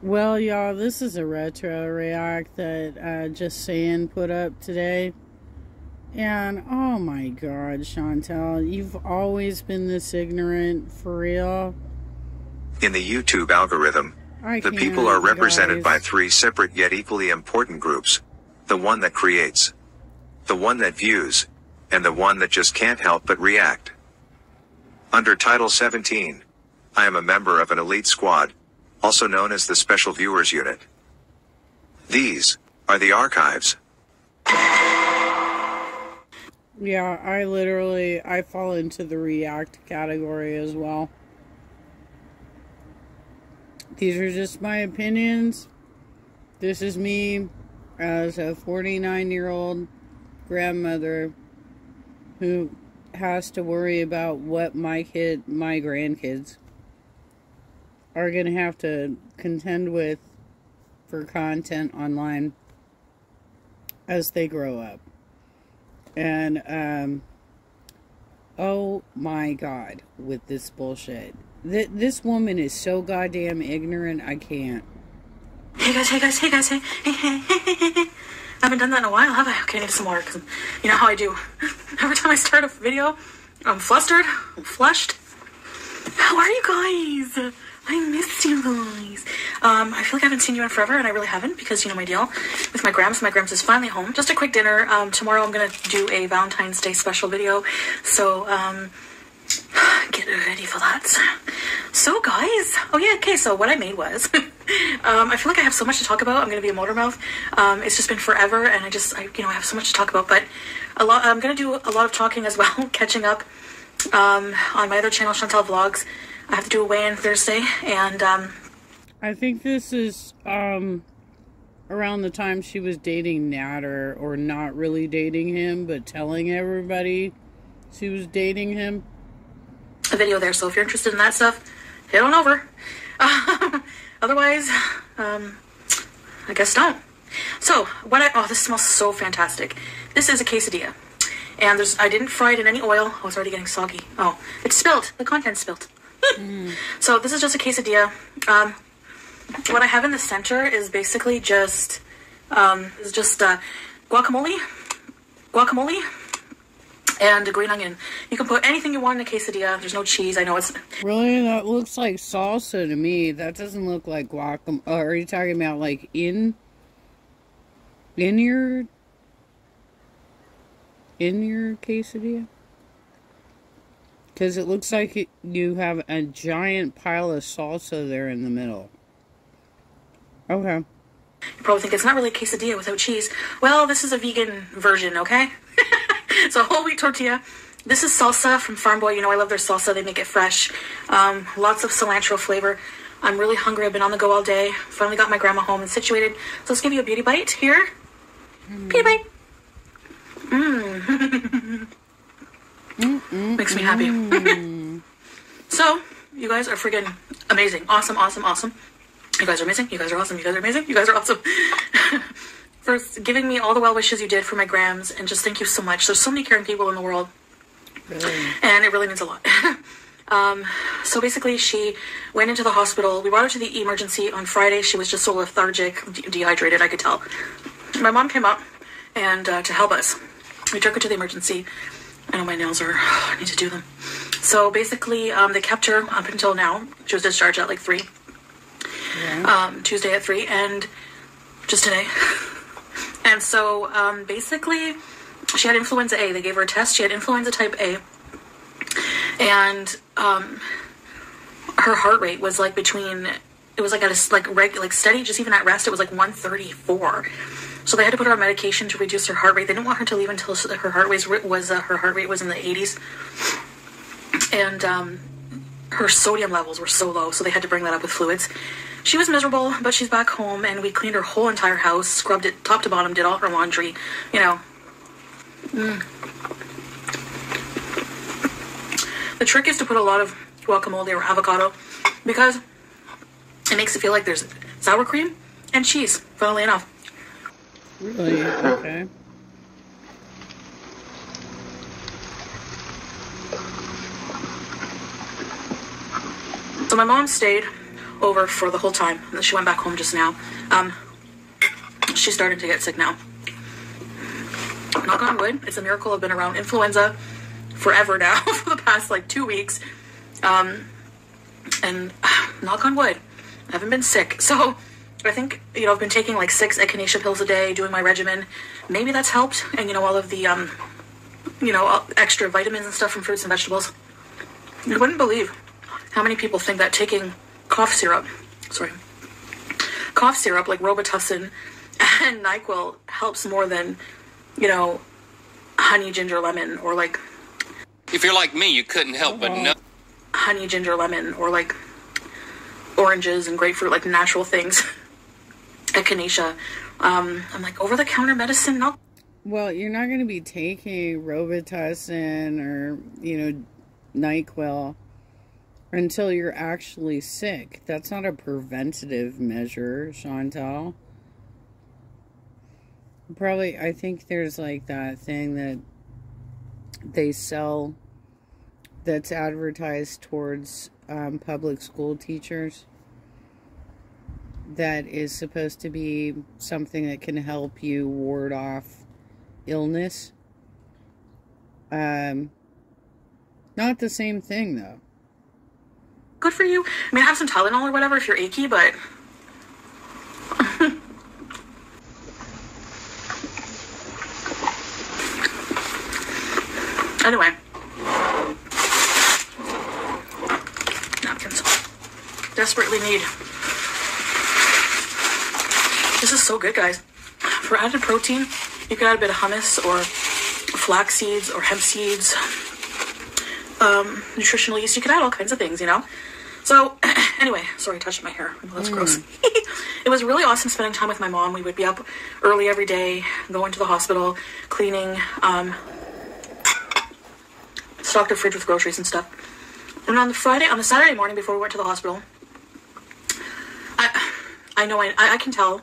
Well, y'all, this is a retro react that Just Saying put up today. And oh my god, Chantel, you've always been this ignorant, for real. In the YouTube algorithm, the people are represented by three separate yet equally important groups. The one that creates, the one that views, and the one that just can't help but react. Under Title 17, I am a member of an elite squad, also known as the Special Viewers Unit. These are the archives. Yeah, I fall into the react category as well. These are just my opinions. This is me as a 49-year-old grandmother who has to worry about what my grandkids are going to have to contend with for content online as they grow up. And, oh my god, with this bullshit. This woman is so goddamn ignorant, I can't. Hey guys, hey. I haven't done that in a while, have I? Okay, I need some water, because you know how I do. Every time I start a video, I'm flustered, I'm flushed. How are you guys? I missed you guys. I feel like I haven't seen you in forever, and I really haven't, because you know my deal with my grams. My grams is finally home. Just a quick dinner. Tomorrow I'm going to do a Valentine's Day special video, so get ready for that. So guys, oh yeah, okay, so what I made was, I feel like I have so much to talk about. I'm going to be a motor mouth. It's just been forever, and I have so much to talk about, but I'm going to do a lot of talking as well, catching up on my other channel, Chantel Vlogs. I have to do a weigh-in Thursday, and I think this is around the time she was dating Natter, or not really dating him, but telling everybody she was dating him. A video there, so if you're interested in that stuff, head on over. Otherwise, I guess don't. So, oh, this smells so fantastic. This is a quesadilla. And I didn't fry it in any oil. Oh, it's already getting soggy. Oh, it's spilled. The content's spilled. So this is just a quesadilla. What I have in the center is basically just guacamole, and a green onion. You can put anything you want in a quesadilla. There's no cheese. I know it's... Really? That looks like salsa to me. That doesn't look like guacamole. Oh, are you talking about like in your quesadilla? Because it looks like you have a giant pile of salsa there in the middle. Okay. You probably think it's not really a quesadilla without cheese. Well, this is a vegan version, okay? So whole wheat tortilla. This is salsa from Farm Boy. You know I love their salsa. They make it fresh. Lots of cilantro flavor. I'm really hungry. I've been on the go all day. Finally got my grandma home and situated. So let's give you a beauty bite here. Beauty bite. Makes me happy. So, you guys are friggin' amazing. Awesome. You guys are amazing. You guys are awesome. You guys are amazing. You guys are awesome. For giving me all the well wishes you did for my grams, and just thank you so much. There's so many caring people in the world. Really? And it really means a lot. So basically, she went into the hospital. We brought her to the emergency on Friday. She was just so lethargic, dehydrated, I could tell. My mom came up and to help us. We took her to the emergency. I know my nails are... I need to do them. So basically, they kept her up until now. She was discharged at like 3. Yeah. Tuesday at 3, and just today. And so, basically, she had influenza A. They gave her a test. She had influenza type A. And, her heart rate was like between... It was like at a steady, just even at rest, it was like 134. So they had to put her on medication to reduce her heart rate. They didn't want her to leave until her heart rate was in the 80s, and her sodium levels were so low. So they had to bring that up with fluids. She was miserable, but she's back home, and we cleaned her whole entire house, scrubbed it top to bottom, did all her laundry. You know. The trick is to put a lot of guacamole or avocado, because it makes it feel like there's sour cream and cheese. Funnily enough. Really? Okay. So my mom stayed over for the whole time. And then she went back home just now. She's starting to get sick now. Knock on wood, it's a miracle. I've been around influenza forever now, for the past like 2 weeks. And knock on wood, I haven't been sick. So I think, you know, I've been taking like 6 echinacea pills a day, doing my regimen. Maybe that's helped. And, you know, all of the, you know, extra vitamins and stuff from fruits and vegetables. You wouldn't believe how many people think that taking cough syrup like Robitussin and NyQuil helps more than, you know, honey, ginger, lemon, or like... If you're like me, you couldn't help but know. Honey, ginger, lemon, or like oranges and grapefruit, like natural things. Echinacea. I'm like, over-the-counter medicine? No. Well, you're not going to be taking Robitussin or, you know, NyQuil until you're actually sick. That's not a preventative measure, Chantal. Probably, I think there's like that thing that they sell that's advertised towards public school teachers that is supposed to be something that can help you ward off illness. Not the same thing, though. Good for you. I mean, have some Tylenol or whatever if you're achy, but... Anyway. Napkins. Desperately need. This is so good, guys. For added protein, you could add a bit of hummus or flax seeds or hemp seeds. Nutritional yeast. You could add all kinds of things, you know? So, anyway, sorry, I touched my hair. That's gross. It was really awesome spending time with my mom. We would be up early every day, going to the hospital, cleaning, stocked our fridge with groceries and stuff. And on the Saturday morning before we went to the hospital, I can tell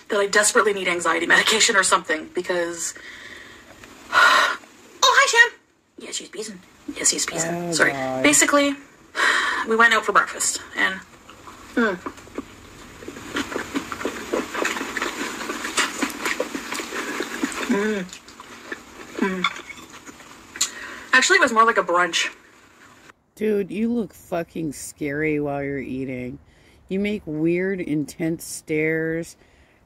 that I desperately need anxiety medication or something because... Oh, hi, Sam. Yeah, she's beezing. Yes, he's beezing. Oh, sorry. God. Basically, we went out for breakfast, and... Actually, it was more like a brunch. Dude, you look fucking scary while you're eating. You make weird, intense stares,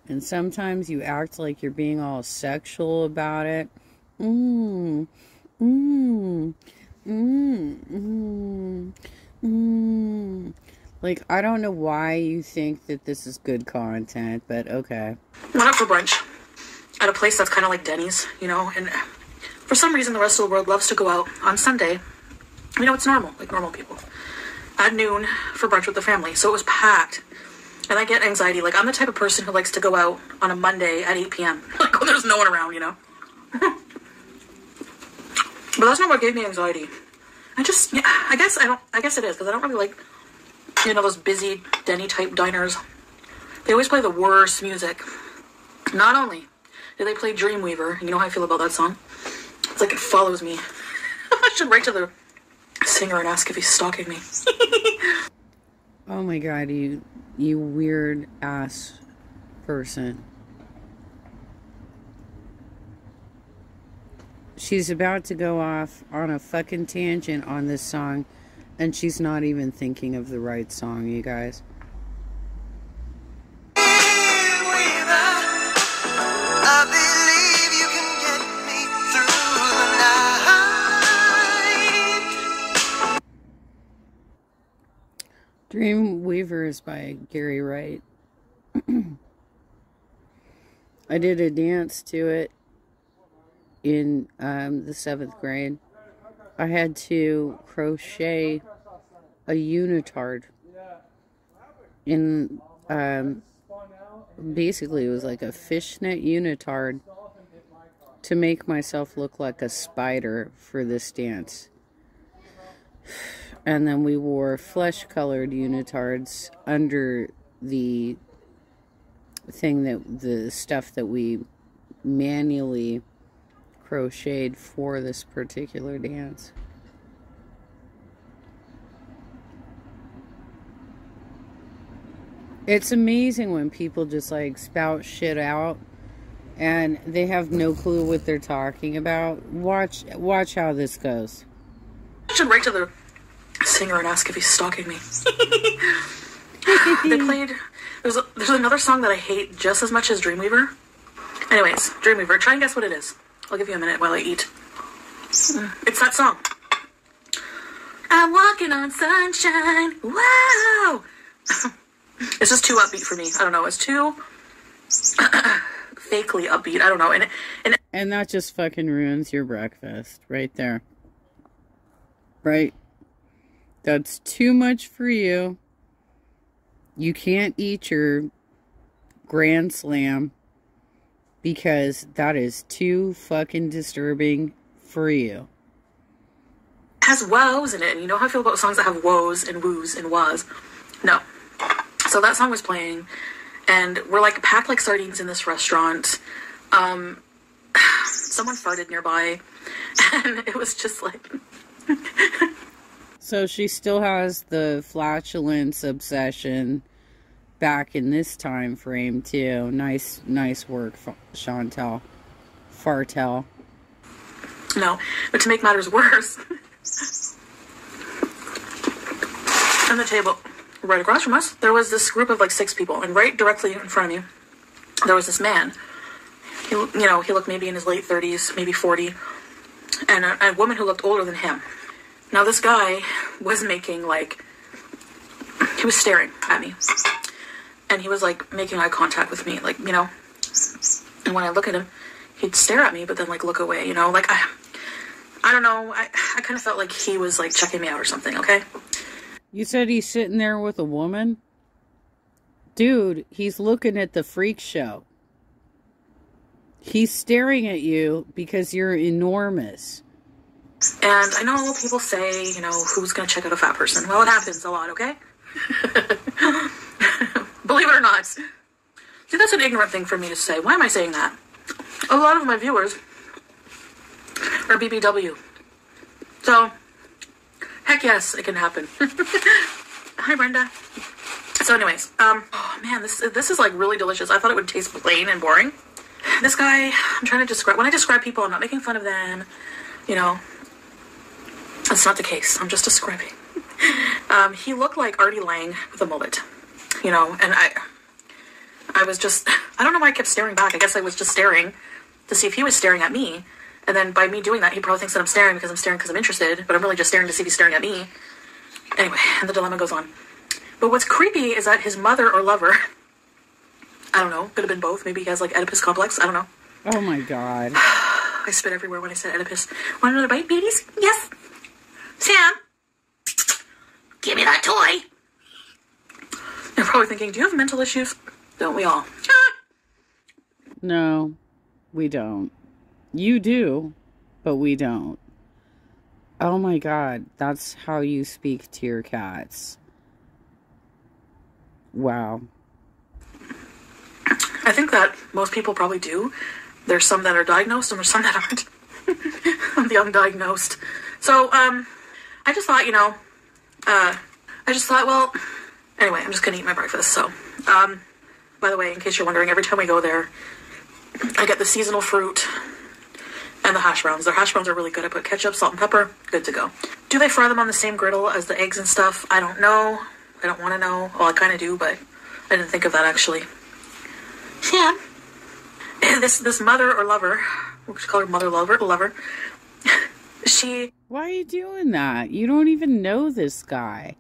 and sometimes you act like you're being all sexual about it. Like, I don't know why you think that this is good content, but okay. Went out for brunch at a place that's kind of like Denny's, you know, and for some reason the rest of the world loves to go out on Sunday. You know, it's normal, like normal people. At noon for brunch with the family, so it was packed. And I get anxiety. Like, I'm the type of person who likes to go out on a Monday at 8 p.m. Like, when there's no one around, you know? But that's not what gave me anxiety. I guess it is, because I don't really like, you know, those busy Denny-type diners. They always play the worst music. Not only do they play Dreamweaver, you know how I feel about that song? It's like it follows me. I should write to the singer and ask if he's stalking me. Oh my god, you weird ass person. She's about to go off on a fucking tangent on this song, and she's not even thinking of the right song, you guys. Dreamweaver is by Gary Wright. I did a dance to it in the 7th grade. I had to crochet a unitard in basically it was like a fishnet unitard to make myself look like a spider for this dance. And then we wore flesh-colored unitards under the thing the stuff that we manually crocheted for this particular dance. It's amazing when people just like spout shit out and they have no clue what they're talking about. Watch how this goes. I should write to the singer and ask if he's stalking me. They played... There's another song that I hate just as much as Dreamweaver. Anyways, Dreamweaver. Try and guess what it is. I'll give you a minute while I eat. It's that song. I'm walking on sunshine. Wow! It's just too upbeat for me. I don't know. It's too fakely upbeat. I don't know. And that just fucking ruins your breakfast right there. Right? That's too much for you. You can't eat your Grand Slam because that is too fucking disturbing for you. It has woes in it. And you know how I feel about songs that have woes and woos and was? No. So that song was playing, and we're like packed like sardines in this restaurant. Someone farted nearby, and it was just like... So she still has the flatulence obsession back in this time frame too. Nice work, Chantel. Fartel. No, but to make matters worse, on the table right across from us, there was this group of like 6 people, and right directly in front of me, there was this man. He looked maybe in his late 30s, maybe 40, and a woman who looked older than him. Now this guy was making like, he was staring at me, and he was like making eye contact with me, like, you know, and when I look at him, he'd stare at me, but then like look away, you know, like I don't know, I kind of felt like he was like checking me out or something, okay? You said he's sitting there with a woman? Dude, he's looking at the freak show. He's staring at you because you're enormous. And I know people say, you know, who's going to check out a fat person? Well, it happens a lot, okay? Believe it or not. See, that's an ignorant thing for me to say. Why am I saying that? A lot of my viewers are BBW. So, heck yes, it can happen. Hi, Brenda. So anyways, oh man, this is like really delicious. I thought it would taste plain and boring. This guy, I'm trying to describe, when I describe people, I'm not making fun of them, you know. That's not the case. I'm just describing. He looked like Artie Lang with a mullet, you know, and I was just, I don't know why I kept staring back. I guess I was just staring to see if he was staring at me. And then by me doing that, he probably thinks that I'm staring because I'm interested, but I'm really just staring to see if he's staring at me. Anyway, and the dilemma goes on. But what's creepy is that his mother or lover, I don't know, could have been both. Maybe he has like Oedipus complex. I don't know. Oh my God. I spit everywhere when I said Oedipus. Want another bite, babies? Yes. Sam, give me that toy. You're probably thinking, do you have mental issues? Don't we all? No, we don't. You do, but we don't. Oh my God, that's how you speak to your cats. Wow. I think that most people probably do. There's some that are diagnosed and there's some that aren't. I'm the undiagnosed. So, I just thought, you know, well, anyway, I'm just gonna eat my breakfast, so, by the way, in case you're wondering, every time we go there, I get the seasonal fruit and the hash browns. Their hash browns are really good. I put ketchup, salt, and pepper, good to go. Do they fry them on the same griddle as the eggs and stuff? I don't know. I don't want to know. Well, I kind of do, but I didn't think of that, actually. Sam, this mother or lover, we'll just call her mother lover, she... Why are you doing that? You don't even know this guy.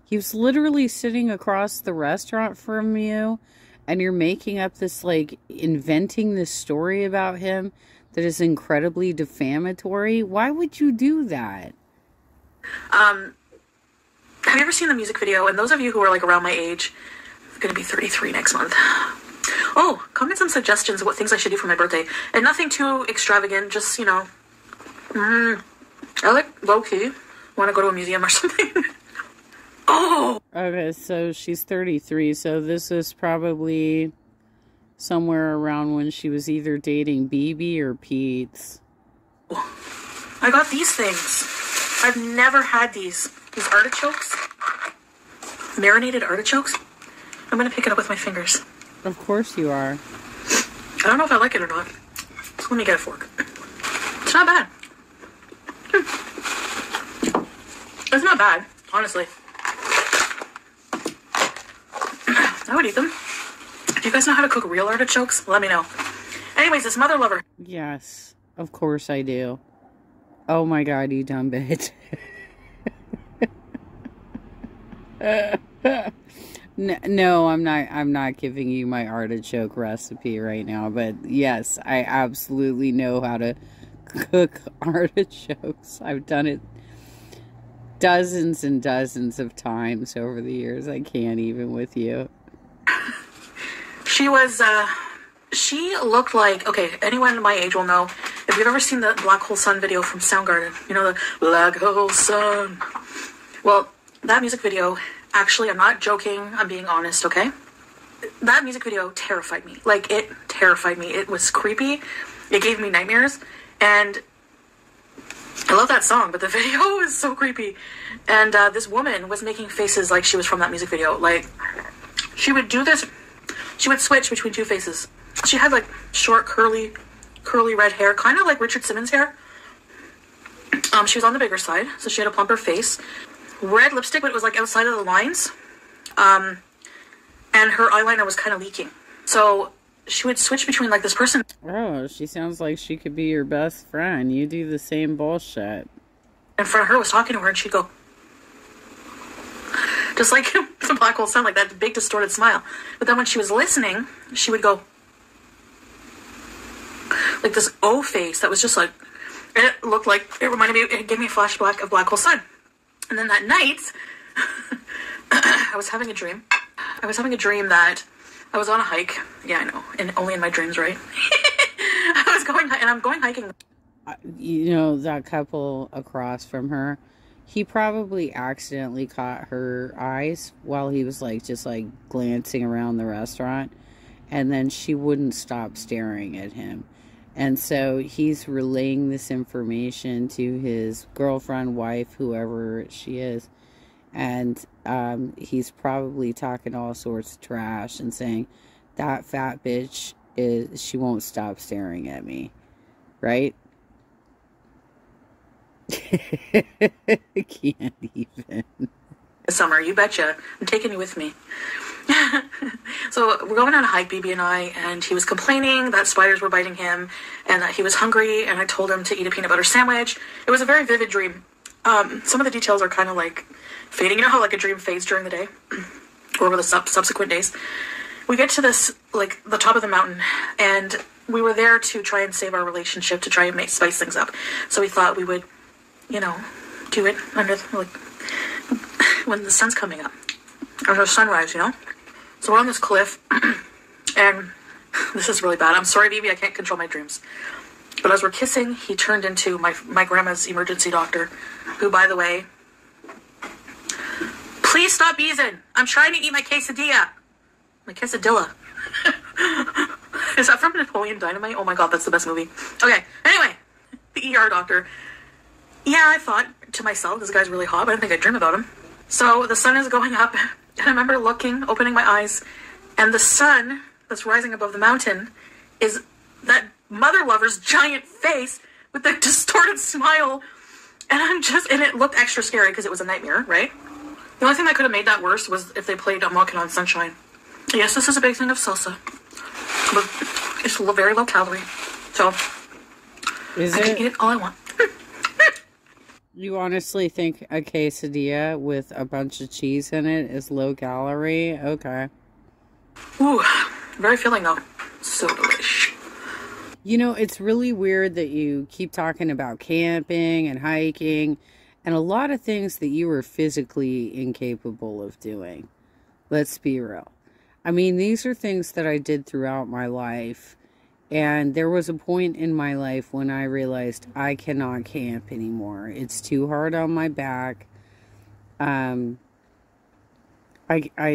He was literally sitting across the restaurant from you, and you're making up this, like, inventing this story about him that is incredibly defamatory. Why would you do that? Have you ever seen the music video? And those of you who are, like, around my age, I'm going to be 33 next month. Oh, comment some suggestions of what things I should do for my birthday. And nothing too extravagant, just, you know, I like low-key. Want to go to a museum or something? Oh! Okay, so she's 33, so this is probably somewhere around when she was either dating BB or Pete's. I got these things. I've never had these. These artichokes. Marinated artichokes. I'm going to pick it up with my fingers. Of course you are. I don't know if I like it or not. So let me get a fork. It's not bad. It's not bad, honestly. I would eat them. Do you guys know how to cook real artichokes? Let me know. Anyways, this mother lover. Yes, of course I do. Oh my god, you dumb bitch. No, I'm not giving you my artichoke recipe right now, but yes, I absolutely know how to cook artichokes. I've done it dozens and dozens of times over the years. I can't even with you. She looked like, okay, anyone my age will know, if you've ever seen the Black Hole Sun video from Soundgarden, you know, the Black Hole Sun. Well, that music video, actually, I'm not joking, I'm being honest, okay? That music video terrified me. Like, it terrified me. It was creepy. It gave me nightmares. And I love that song, but the video is so creepy. And this woman was making faces like she was from that music video. Like, she would do this. She would switch between two faces. She had, like, short, curly red hair, kind of like Richard Simmons' hair. She was on the bigger side, so she had a plumper face. Red lipstick, but it was like outside of the lines. And her eyeliner was kind of leaking. So she would switch between like this person. Oh, she sounds like she could be your best friend. You do the same bullshit. In front of her was talking to her and she'd go, just like the Black Hole Sun, like that big distorted smile. But then when she was listening, she would go like this O face that was just like, it looked like, it reminded me, it gave me a flashback of Black Hole Sun. And then that night, I was having a dream. I was having a dream that I was on a hike. Yeah, I know. And only in my dreams, right? I'm going hiking. You know, that couple across from her, he probably accidentally caught her eyes while he was like, just like glancing around the restaurant. And then she wouldn't stop staring at him. And so he's relaying this information to his girlfriend, wife, whoever she is. And he's probably talking all sorts of trash and saying, that fat bitch, she won't stop staring at me. Right? I can't even. Summer, you betcha. I'm taking you with me. So we're going on a hike, BB and I, and he was complaining that spiders were biting him and that he was hungry, and I told him to eat a peanut butter sandwich. It was a very vivid dream. Some of the details are kind of like fading. You know how like a dream fades during the day or over the subsequent days? We get to this, like, the top of the mountain, and we were there to try and save our relationship, to try and spice things up. So we thought we would, you know, do it under, like, when the sun's coming up. Or sunrise, you know? So we're on this cliff, and this is really bad. I'm sorry, BB, I can't control my dreams. But as we're kissing, he turned into my grandma's emergency doctor, who, by the way, please stop beezing. I'm trying to eat my quesadilla. My quesadilla. Is that from Napoleon Dynamite? Oh my god, that's the best movie. Okay, anyway, the ER doctor. Yeah, I thought to myself, this guy's really hot, but I don't think I'd dream about him. So the sun is going up, and I remember opening my eyes, and the sun that's rising above the mountain is that mother lover's giant face with the distorted smile. And it looked extra scary because it was a nightmare, right? The only thing that could have made that worse was if they played I'm Walking on Sunshine. Yes, this is a big thing of salsa, but it's very low calorie, so I can eat it all I want. You honestly think a quesadilla with a bunch of cheese in it is low calorie? Okay. Ooh, very filling though. So delish. You know, it's really weird that you keep talking about camping and hiking and a lot of things that you were physically incapable of doing. Let's be real. I mean, these are things that I did throughout my life. And there was a point in my life when I realized I cannot camp anymore. It's too hard on my back. I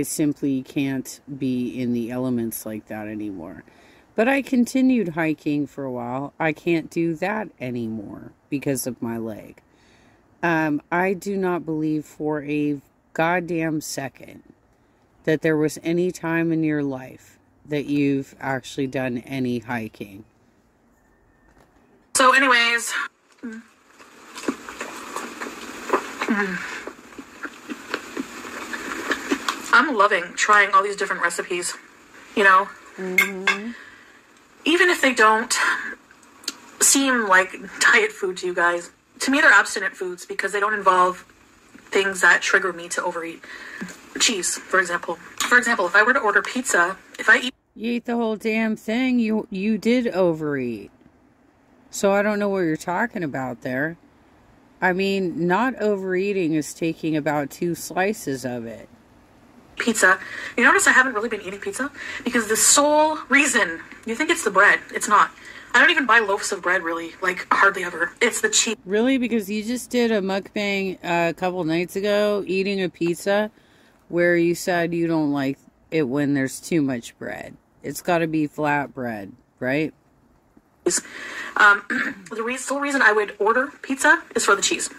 simply can't be in the elements like that anymore. But I continued hiking for a while. I can't do that anymore because of my leg. I do not believe for a goddamn second that there was any time in your life that you've actually done any hiking. So anyways, I'm loving trying all these different recipes, you know? Mm-hmm. Even if they don't seem like diet food to you guys, to me they're abstinent foods because they don't involve things that trigger me to overeat. Cheese, for example. For example, if I were to order pizza, if I eat... You ate the whole damn thing. You did overeat. So I don't know what you're talking about there. I mean, not overeating is taking about 2 slices of it. Pizza. You notice I haven't really been eating pizza? Because the sole reason... You think it's the bread. It's not. I don't even buy loaves of bread, really. Like, hardly ever. It's the cheese. Really? Because you just did a mukbang a couple nights ago, eating a pizza, where you said you don't like it when there's too much bread. It's got to be flat bread, right? The sole reason I would order pizza is for the cheese.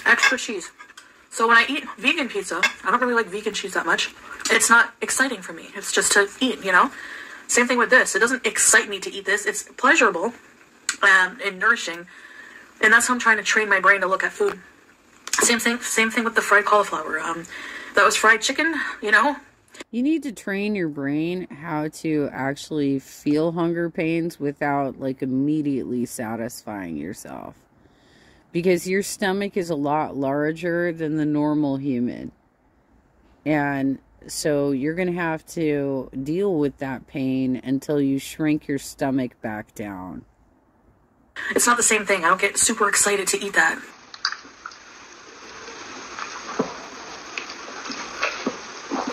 Extra cheese. So when I eat vegan pizza, I don't really like vegan cheese that much. It's not exciting for me. It's just to eat, you know? Same thing with this. It doesn't excite me to eat this. It's pleasurable and nourishing. And that's how I'm trying to train my brain to look at food. Same thing with the fried cauliflower. That was fried chicken, you know? You need to train your brain how to actually feel hunger pains without, like, immediately satisfying yourself. Because your stomach is a lot larger than the normal human. And so you're going to have to deal with that pain until you shrink your stomach back down. It's not the same thing. I don't get super excited to eat that.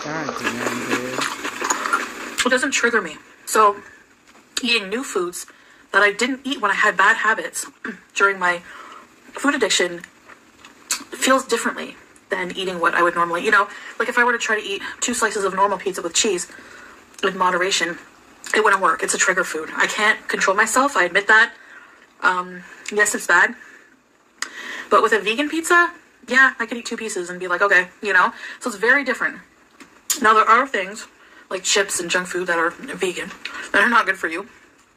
God damn, dude. It doesn't trigger me. So, eating new foods that I didn't eat when I had bad habits during my food addiction feels differently than eating what I would normally, you know, like if I were to try to eat 2 slices of normal pizza with cheese in moderation, it wouldn't work. It's a trigger food. I can't control myself. I admit that. Yes, it's bad. But with a vegan pizza, yeah, I could eat 2 pieces and be like, okay, you know, so it's very different. Now, there are things like chips and junk food that are vegan that are not good for you.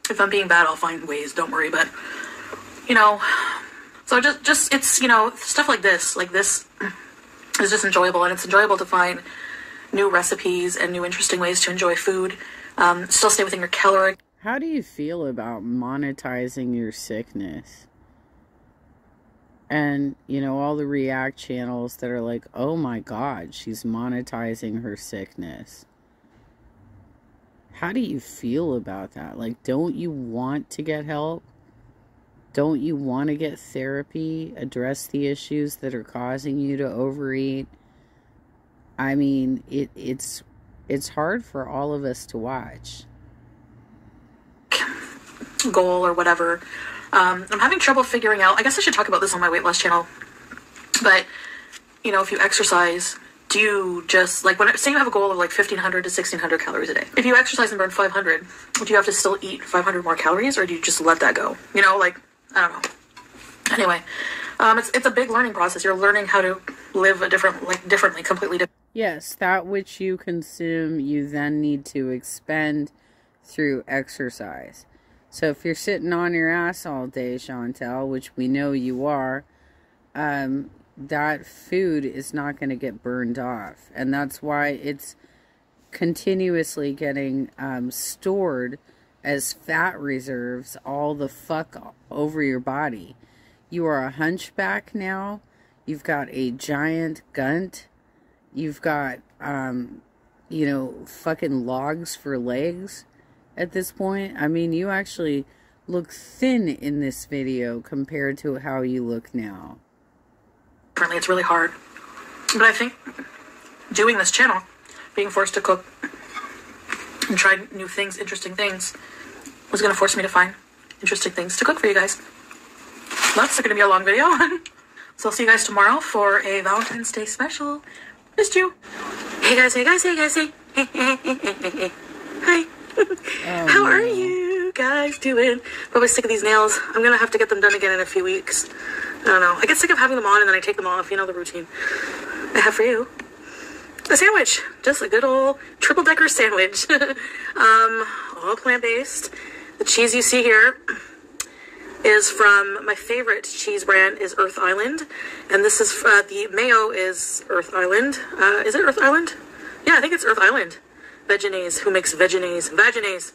If I'm being bad, I'll find ways. Don't worry. But, you know, so just it's, you know, stuff like this is just enjoyable. And it's enjoyable to find new recipes and new interesting ways to enjoy food. Still stay within your caloric. How do you feel about monetizing your sickness? And, you know, all the React channels that are like, oh my God, she's monetizing her sickness. How do you feel about that? Like, don't you want to get help? Don't you want to get therapy? Address the issues that are causing you to overeat? I mean, it's hard for all of us to watch. Goal or whatever. I'm having trouble figuring out, I guess I should talk about this on my weight loss channel, but, you know, if you exercise, do you just, like, say you have a goal of like 1,500 to 1,600 calories a day. If you exercise and burn 500, do you have to still eat 500 more calories, or do you just let that go? You know, like, I don't know. Anyway, it's a big learning process. You're learning how to live differently, completely different. Yes, that which you consume, you then need to expend through exercise. So if you're sitting on your ass all day, Chantel, which we know you are, that food is not going to get burned off. And that's why it's continuously getting stored as fat reserves all the fuck over your body. You are a hunchback now. You've got a giant gunt. You've got, you know, fucking logs for legs. At this point, I mean, you actually look thin in this video compared to how you look now. Apparently, it's really hard. But I think doing this channel, being forced to cook and try new things, interesting things, was going to force me to find interesting things to cook for you guys. That's going to be a long video. So I'll see you guys tomorrow for a Valentine's Day special. Missed you. Hey guys, hey guys, hey guys, hey. Hey, hey, hey, hey, hey. Hi. How are you guys doing? Probably sick of these nails. I'm gonna have to get them done again in a few weeks. I don't know. I get sick of having them on and then I take them off. You know the routine I have for you. a sandwich. Just a good old triple-decker sandwich. All plant-based. The cheese you see here is from my favorite cheese brand is Earth Island. And this is, the mayo is Earth Island. Is it Earth Island? Yeah, I think it's Earth Island. Vegenaise. Who makes Vegenaise? Vaginaise.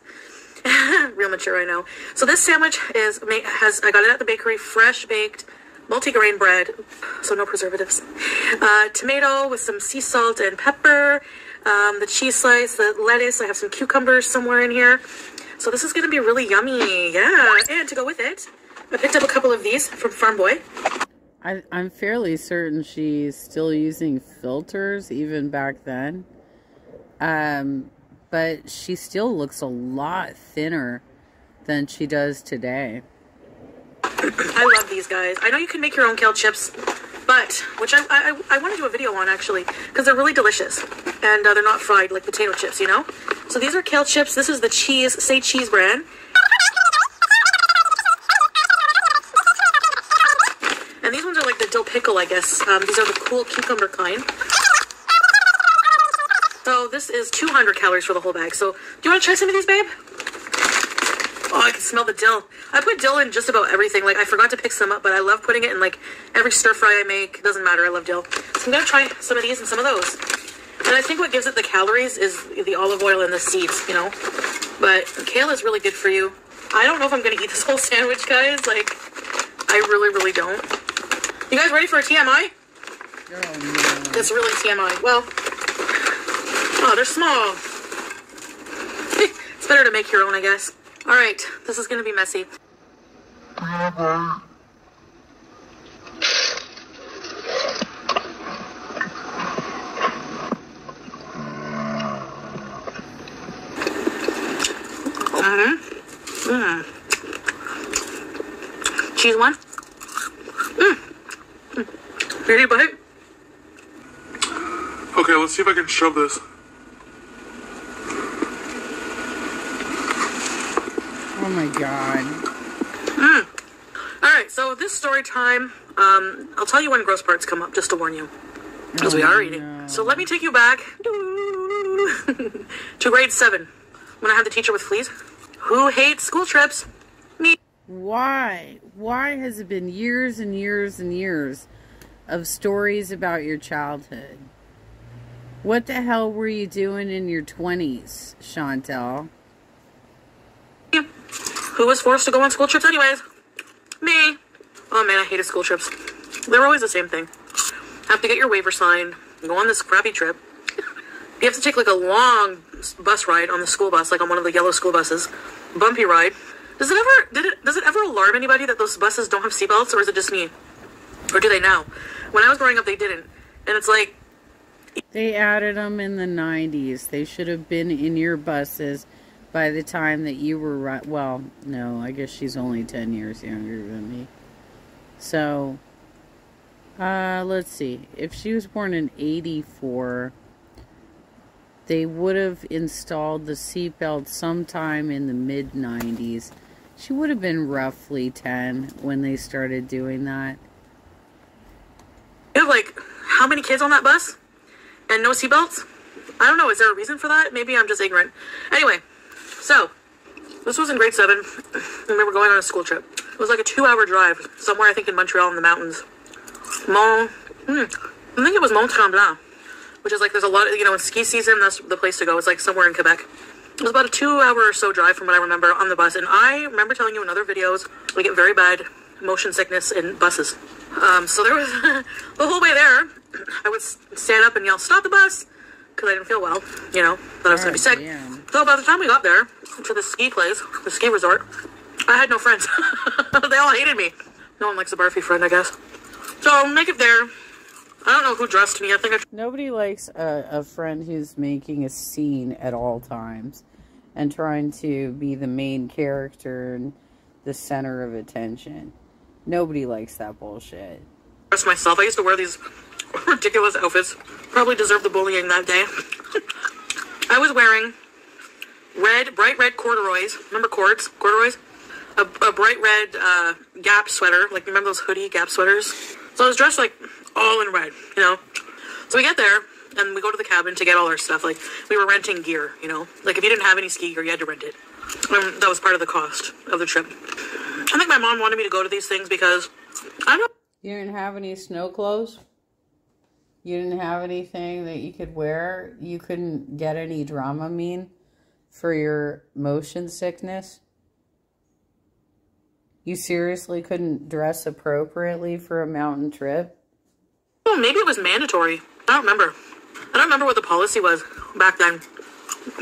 Real mature, I know. So this sandwich I got it at the bakery, fresh baked, multi-grain bread, so no preservatives. Tomato with some sea salt and pepper. The cheese slice, the lettuce. I have some cucumbers somewhere in here. So this is going to be really yummy. Yeah, and to go with it, I picked up a couple of these from Farm Boy. I'm fairly certain she's still using filters even back then. But she still looks a lot thinner than she does today. I love these guys. I know you can make your own kale chips, but, which I want to do a video on actually, because they're really delicious. And they're not fried like potato chips, you know? So these are kale chips. This is the Say Cheese brand. And these ones are like the dill pickle, I guess. These are the cool cucumber kind. So this is 200 calories for the whole bag. So do you want to try some of these, babe? Oh, I can smell the dill. I put dill in just about everything. Like, I forgot to pick some up, but I love putting it in, like, every stir fry I make. Doesn't matter. I love dill. So I'm going to try some of these and some of those. And I think what gives it the calories is the olive oil and the seeds, you know? But kale is really good for you. I don't know if I'm going to eat this whole sandwich, guys. Like, I really, really don't. You guys ready for a TMI? Oh, no. It's really TMI. Well, oh, they're small. It's better to make your own, I guess. All right, this is going to be messy. Cheese one. Ready, bite? Okay, let's see if I can shove this. Oh my god. Alright, so this story time, I'll tell you when gross parts come up, just to warn you. Because we are eating. No. So let me take you back to grade 7, when I had the teacher with fleas. Who hates school trips? Me. Why? Why has it been years and years and years of stories about your childhood? What the hell were you doing in your 20s, Chantel? Who was forced to go on school trips anyways? Me. Oh man, I hated school trips. They were always the same thing. Have to get your waiver signed, go on this crappy trip. You have to take like a long bus ride on the school bus, like on one of the yellow school buses. Bumpy ride. Does it ever alarm anybody that those buses don't have seatbelts, or is it just me? Or do they now? When I was growing up, they didn't. And it's like... They added them in the 90s. They should have been in your buses by the time that you were... Well, no, I guess she's only 10 years younger than me. So, let's see. If she was born in 84, they would have installed the seatbelt sometime in the mid-90s. She would have been roughly 10 when they started doing that. You have, like, how many kids on that bus? And no seatbelts? I don't know. Is there a reason for that? Maybe I'm just ignorant. Anyway, so, this was in grade 7, and we were going on a school trip. It was like a 2-hour drive, somewhere I think in Montreal in the mountains. I think it was Mont Tremblant, which is like, there's a lot of, you know, in ski season, that's the place to go. It's like somewhere in Quebec. It was about a 2-hour or so drive from what I remember on the bus, and I remember telling you in other videos, we get very bad motion sickness in buses. So there was, the whole way there, I would stand up and yell, "Stop the bus!" because I didn't feel well, you know, that I was going to be sick. Yeah. So by the time we got there, to the ski place, the ski resort, I had no friends. They all hated me. No one likes a barfy friend, I guess. So, make it there. I don't know who dressed me. I think Nobody likes a friend who's making a scene at all times and trying to be the main character and the center of attention. Nobody likes that bullshit. dressed myself. I used to wear these ridiculous outfits. Probably deserved the bullying that day. I was wearing bright red corduroys. Remember corduroys? A bright red Gap sweater. Like, remember those hoodie Gap sweaters? So I was dressed like all in red, you know? So we get there. and we go to the cabin to get all our stuff. Like, we were renting gear, you know? Like, if you didn't have any ski gear, you had to rent it. And that was part of the cost of the trip. I think my mom wanted me to go to these things because, I don't know. You didn't have any snow clothes? You didn't have anything that you could wear? You couldn't get any Dramamine for your motion sickness? You seriously couldn't dress appropriately for a mountain trip? Oh, maybe it was mandatory. I don't remember. I don't remember what the policy was back then.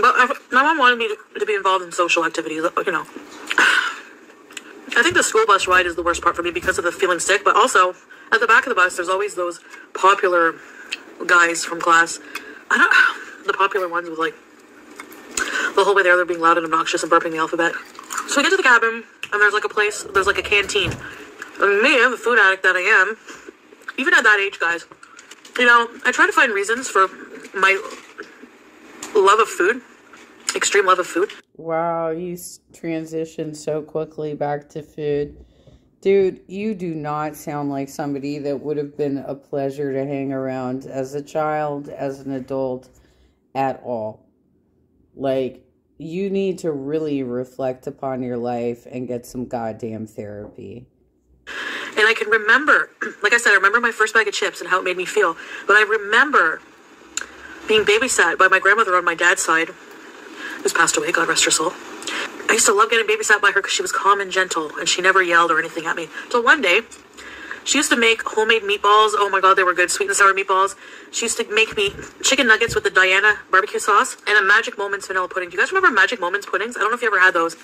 But my mom wanted me to be involved in social activities, you know. I think the school bus ride is the worst part for me because of the feeling sick, but also at the back of the bus, there's always those popular guys from class. The popular ones with, like, the whole way there, they're being loud and obnoxious and burping the alphabet. So we get to the cabin, and there's like a place, there's like a canteen. And me, the food addict that I am, even at that age, guys, you know, I try to find reasons for my love of food, extreme love of food. Wow, you transitioned so quickly back to food. Dude, you do not sound like somebody that would have been a pleasure to hang around as a child, as an adult, at all. Like, you need to really reflect upon your life and get some goddamn therapy. And I can remember, like I said, I remember my first bag of chips and how it made me feel. But I remember being babysat by my grandmother on my dad's side, who's passed away, God rest her soul. I used to love getting babysat by her because she was calm and gentle, and she never yelled or anything at me. Till one day, she used to make homemade meatballs. Oh my God, they were good. Sweet and sour meatballs. She used to make me chicken nuggets with the Diana barbecue sauce and a Magic Moments vanilla pudding. Do you guys remember Magic Moments puddings? I don't know if you ever had those.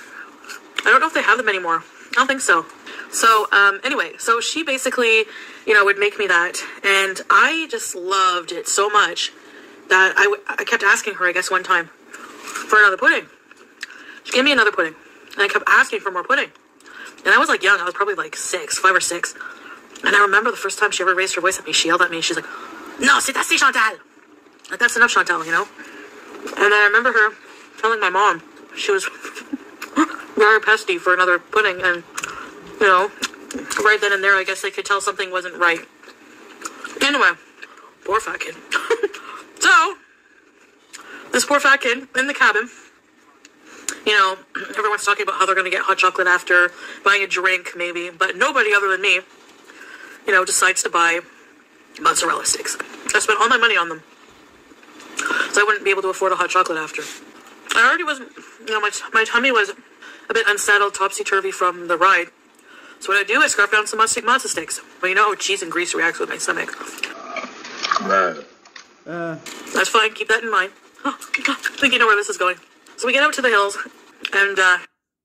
I don't know if they have them anymore. I don't think so. So, anyway, so she basically, you know, would make me that. And I just loved it so much that I kept asking her, I guess, one time for another pudding. She gave me another pudding. And I kept asking for more pudding. And I was like young. I was probably like 5 or 6. And I remember the first time she ever raised her voice at me, she yelled at me. She's like, "No, c'est assez, Chantal." Like, that's enough, Chantal, you know? And then I remember her telling my mom she was very pesty for another pudding. And, you know, right then and there, I guess they could tell something wasn't right. Anyway, poor fat kid. So, this poor fat kid in the cabin, you know, everyone's talking about how they're going to get hot chocolate after, buying a drink maybe, but nobody other than me, you know, decides to buy mozzarella sticks. I spent all my money on them, so I wouldn't be able to afford a hot chocolate after. I already was, you know, my tummy was a bit unsettled, topsy-turvy from the ride. So what I do is scarf down some mozza sticks. Well, you know how cheese and grease reacts with my stomach. That's fine, keep that in mind. I think you know where this is going. So we get out to the hills, and,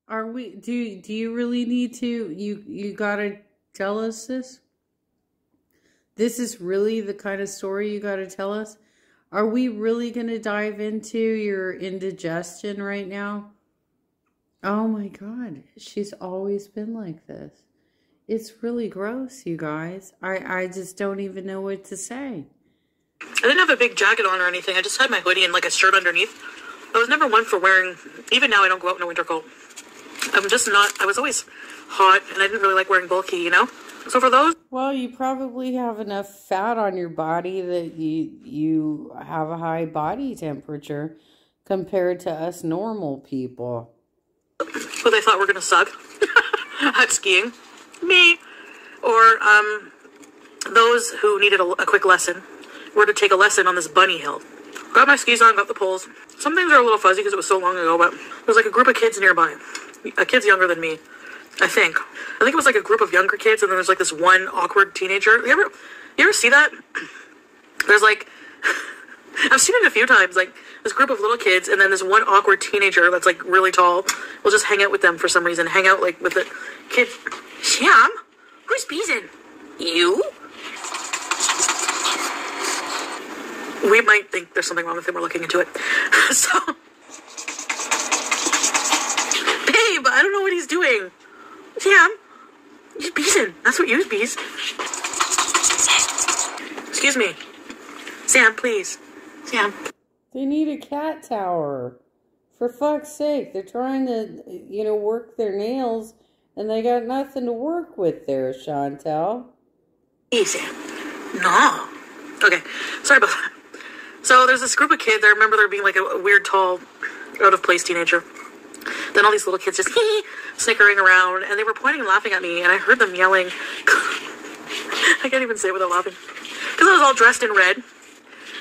Are we, do you really need to, you gotta tell us this? This is really the kind of story you gotta tell us? Are we really gonna dive into your indigestion right now? Oh my God, she's always been like this. It's really gross, you guys. I just don't even know what to say. I didn't have a big jacket on or anything. I just had my hoodie and like a shirt underneath. I was never one for wearing, even now I don't go out in a winter coat. I'm just not, I was always hot and I didn't really like wearing bulky, you know? So for those... Well, you probably have enough fat on your body that you have a high body temperature compared to us normal people. Who they thought were going to suck at skiing. Me. Or those who needed a quick lesson were to take a lesson on this bunny hill. Got my skis on, got the poles. Some things are a little fuzzy because it was so long ago, but there was like a group of kids nearby. Kids younger than me, I think. I think it was like a group of younger kids, and then there's like this one awkward teenager. You ever see that? There's like, I've seen it a few times, like this group of little kids, and then this one awkward teenager that's like really tall. We'll just hang out with them for some reason. Hang out like with the kid. Sham? Who's beezing? You? We might think there's something wrong with him. We're looking into it. So, babe, I don't know what he's doing. Sam, he's beezing. That's what you beez. Excuse me. Sam, please. Sam. They need a cat tower. For fuck's sake. They're trying to, you know, work their nails, and they got nothing to work with there, Chantal. Hey, Sam. No. Okay. Sorry about that. So there's this group of kids. I remember there being like a weird, tall, out-of-place teenager. Then all these little kids just snickering around, and they were pointing and laughing at me, and I heard them yelling. I can't even say it without laughing. Because I was all dressed in red.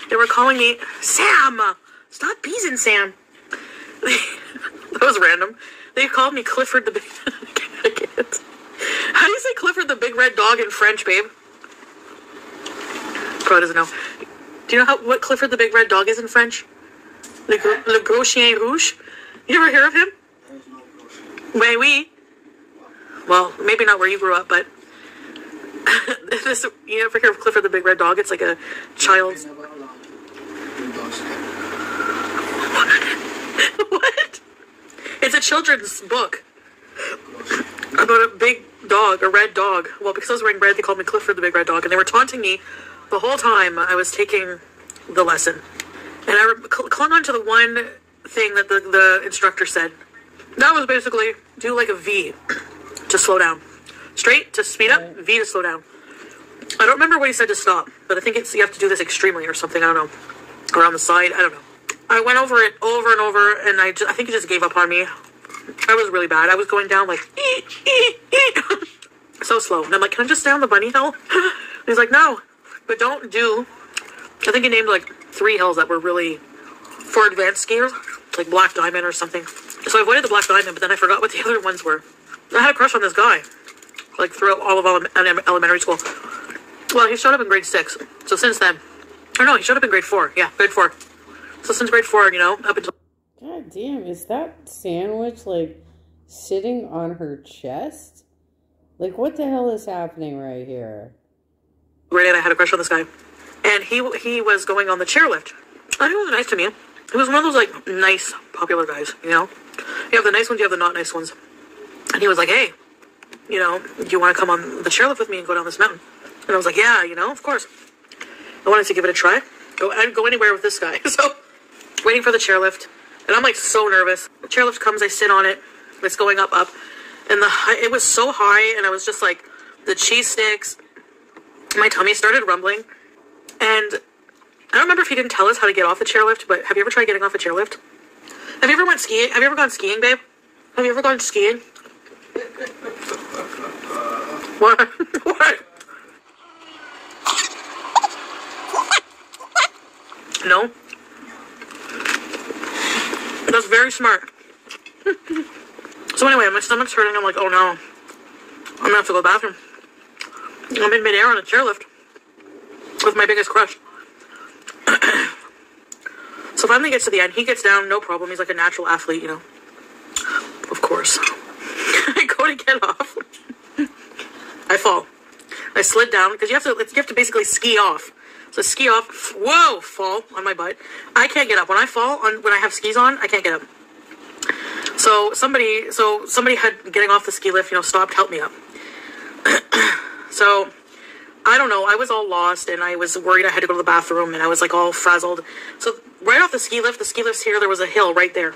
They were calling me, Sam! Stop beezing, Sam! That was random. They called me Clifford the Big... How do you say Clifford the Big Red Dog in French, babe? Probably doesn't know. Do you know what Clifford the Big Red Dog is in French? Le Gros Chien Rouge? You ever hear of him? Oui, oui. Well, maybe not where you grew up, but... you ever hear of Clifford the Big Red Dog? It's like a child's... What? It's a children's book about a big dog, a red dog. Well, because I was wearing red, they called me Clifford the Big Red Dog, and they were taunting me the whole time I was taking the lesson. And I clung on to the one thing that the instructor said. That was basically do like a V to slow down. Straight to speed up, V to slow down. I don't remember what he said to stop, but I think you have to do this extremely or something, I don't know. Or on the side, I don't know. I went over it over and over, and I think he just gave up on me. I was really bad. I was going down like, so slow. And I'm like, can I just stay on the bunny hill? And he's like, no, but don't do, I think he named like 3 hills that were really for advanced skiers, like Black Diamond or something. So I avoided the Black Diamond, but then I forgot what the other ones were. I had a crush on this guy, like throughout all of elementary school. Well, he showed up in grade 6. So since then, or no, he showed up in grade 4. Yeah, grade 4. So since grade 4, you know, up until... God damn, is that sandwich, like, sitting on her chest? Like, what the hell is happening right here? Grade 8, I had a crush on this guy. And he was going on the chairlift. And he was nice to me. He was one of those, like, nice, popular guys, you know? You have the nice ones, you have the not nice ones. And he was like, hey, you know, do you want to come on the chairlift with me and go down this mountain? And I was like, yeah, you know, of course. I wanted to give it a try. I'd go anywhere with this guy. So, waiting for the chairlift. And I'm like so nervous. The chairlift comes, I sit on it. It's going up. And it was so high, and I was just like, the cheese sticks. My tummy started rumbling. And I don't remember if he didn't tell us how to get off the chairlift, but have you ever tried getting off a chairlift? Have you ever went skiing? Have you ever gone skiing, babe? Have you ever gone skiing? What? What? No? That's very smart. So anyway, my stomach's hurting. I'm like, oh no. I'm gonna have to go to the bathroom. I'm in midair on a chairlift with my biggest crush. So finally gets to the end. He gets down, no problem. He's like a natural athlete, you know. Of course. I go to get off. I fall. I slid down because you have to basically ski off. So ski off, whoa, fall on my butt. I can't get up. When I fall, when I have skis on, I can't get up. So somebody had getting off the ski lift, you know, stopped, helped me up. So, I don't know, I was all lost, and I was worried I had to go to the bathroom, and I was like all frazzled. So right off the ski lift's here, there was a hill right there.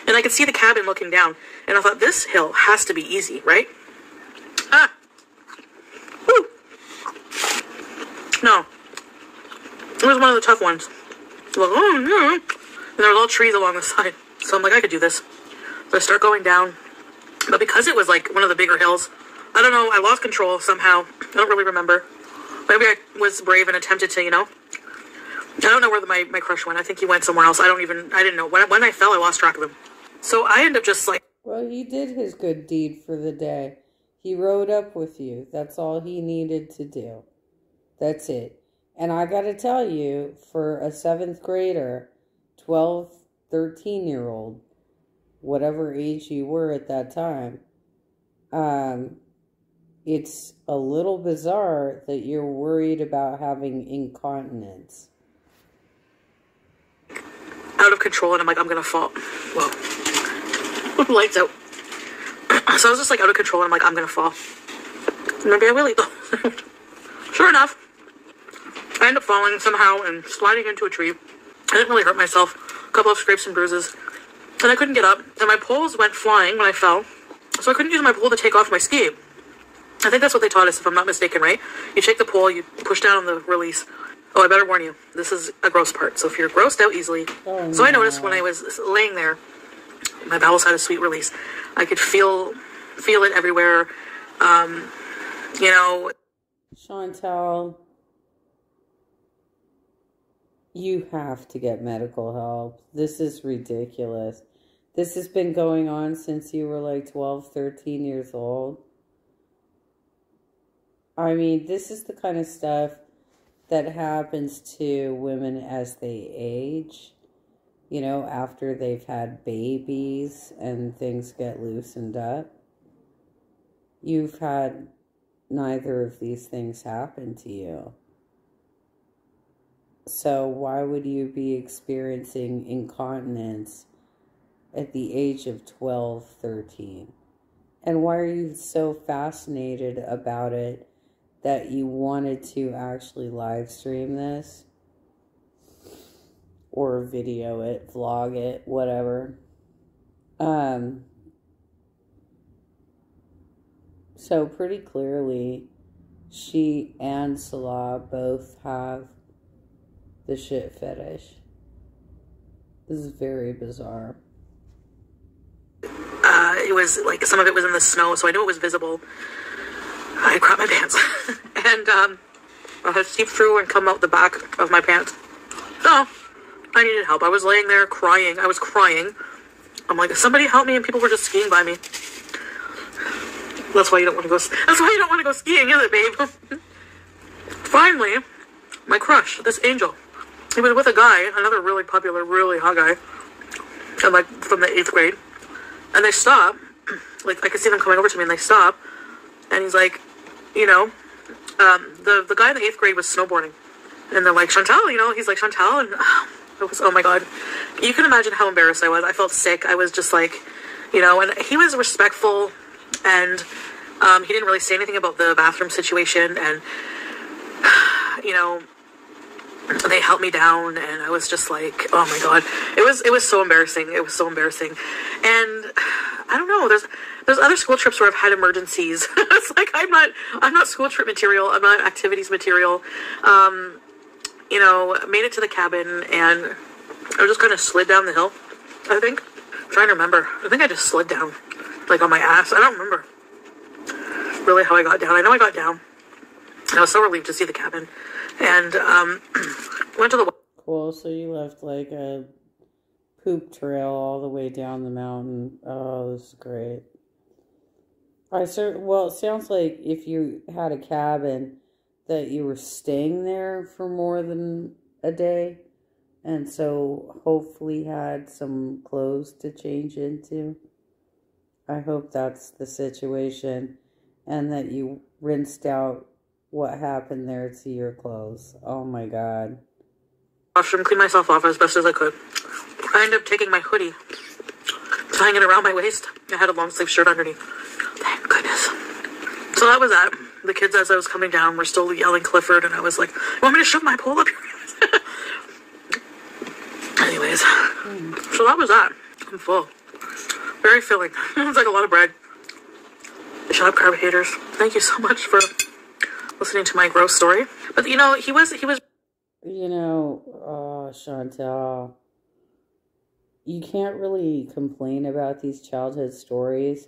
And I could see the cabin looking down. And I thought, this hill has to be easy, right? Woo! No. It was one of the tough ones. Like, oh, yeah. And there were all trees along the side. So I'm like, I could do this. So I start going down. But because it was like one of the bigger hills, I don't know, I lost control somehow. I don't really remember. Maybe I was brave and attempted to, you know. I don't know where my crush went. I think he went somewhere else. I didn't know. When I fell, I lost track of him. So I ended up just like... Well, he did his good deed for the day. He rode up with you. That's all he needed to do. That's it. And I gotta tell you, for a 7th grader, 12, 13-year-old, whatever age you were at that time, it's a little bizarre that you're worried about having incontinence. Out of control, and I'm like, I'm gonna fall. Whoa. Lights out. So I was just like out of control, and I'm like, I'm gonna fall. Maybe I will eat though. Sure enough, I end up falling somehow and sliding into a tree. I didn't really hurt myself. A couple of scrapes and bruises. And I couldn't get up. And my poles went flying when I fell. So I couldn't use my pole to take off my ski. I think that's what they taught us, if I'm not mistaken, right? You take the pole, you push down on the release. Oh, I better warn you. This is a gross part. So if you're grossed out easily. Oh, so I noticed when I was laying there, my bowels had a sweet release. I could feel it everywhere. You know. Chantal, you have to get medical help. This is ridiculous. This has been going on since you were like 12, 13 years old. I mean, this is the kind of stuff that happens to women as they age. You know, after they've had babies and things get loosened up. You've had neither of these things happen to you. So why would you be experiencing incontinence at the age of 12, 13? And why are you so fascinated about it that you wanted to actually live stream this? Or video it, vlog it, whatever. So pretty clearly, she and Salah both have the shit fetish. This is very bizarre. It was like, some of it was in the snow, so I knew it was visible. I crapped my pants. And I had seeped through and come out the back of my pants. So, I needed help. I was laying there crying. I was crying. I'm like, somebody help me, and people were just skiing by me. That's why you don't want to go. That's why you don't want to go skiing, is it, babe? Finally, my crush, this angel, he was with a guy, another really popular, really hot guy, and like from the 8th grade, and they stop. Like I could see them coming over to me, and they stop, and he's like, you know, the guy in the 8th grade was snowboarding, and they're like, Chantal, you know, he's like, Chantal, and it was, oh my god, you can imagine how embarrassed I was. I felt sick. I was just like, you know, and he was respectful. And he didn't really say anything about the bathroom situation, and you know, they helped me down, and I was just like, oh my god, it was so embarrassing. It was so embarrassing. And I don't know, there's other school trips where I've had emergencies. It's like I'm not school trip material. I'm not activities material. You know, made it to the cabin, and I just kind of slid down the hill. I think. I'm trying to remember. I think I just slid down. Like on my ass. I don't remember really how I got down. I know I got down. And I was so relieved to see the cabin. And went to the... Cool, so you left like a poop trail all the way down the mountain. Oh, this is great. Well, it sounds like if you had a cabin that you were staying there for more than a day. And so hopefully had some clothes to change into. I hope that's the situation, and that you rinsed out what happened there to your clothes. Oh my god. Washroom, clean myself off as best as I could. I ended up taking my hoodie, tying it around my waist. I had a long sleeve shirt underneath. Thank goodness. So that was that. The kids, as I was coming down, were still yelling Clifford, and I was like, you want me to shove my pole up your ass? Anyways, so that was that. I'm full. Very filling. It's like a lot of bread. Shut up, carb haters. Thank you so much for listening to my gross story. But you know, he was. You know, Chantal, you can't really complain about these childhood stories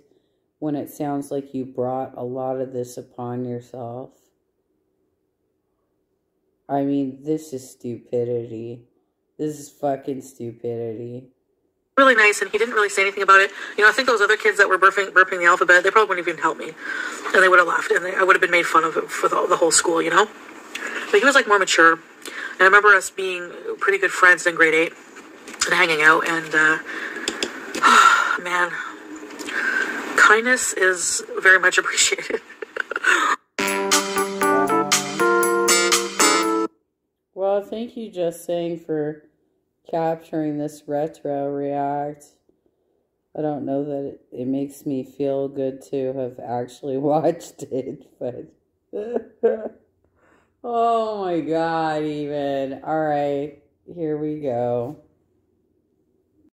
when it sounds like you brought a lot of this upon yourself. I mean, this is stupidity. This is fucking stupidity. Really nice, and he didn't really say anything about it. You know, I think those other kids that were burping the alphabet, they probably wouldn't even help me. And they would have laughed, and I would have been made fun of it for the whole school, you know? But he was, like, more mature. And I remember us being pretty good friends in grade 8 and hanging out, and, man, kindness is very much appreciated. Well, thank you, Just Saying, for capturing this retro react. I don't know that it makes me feel good to have actually watched it, but oh my god, even. Alright, here we go.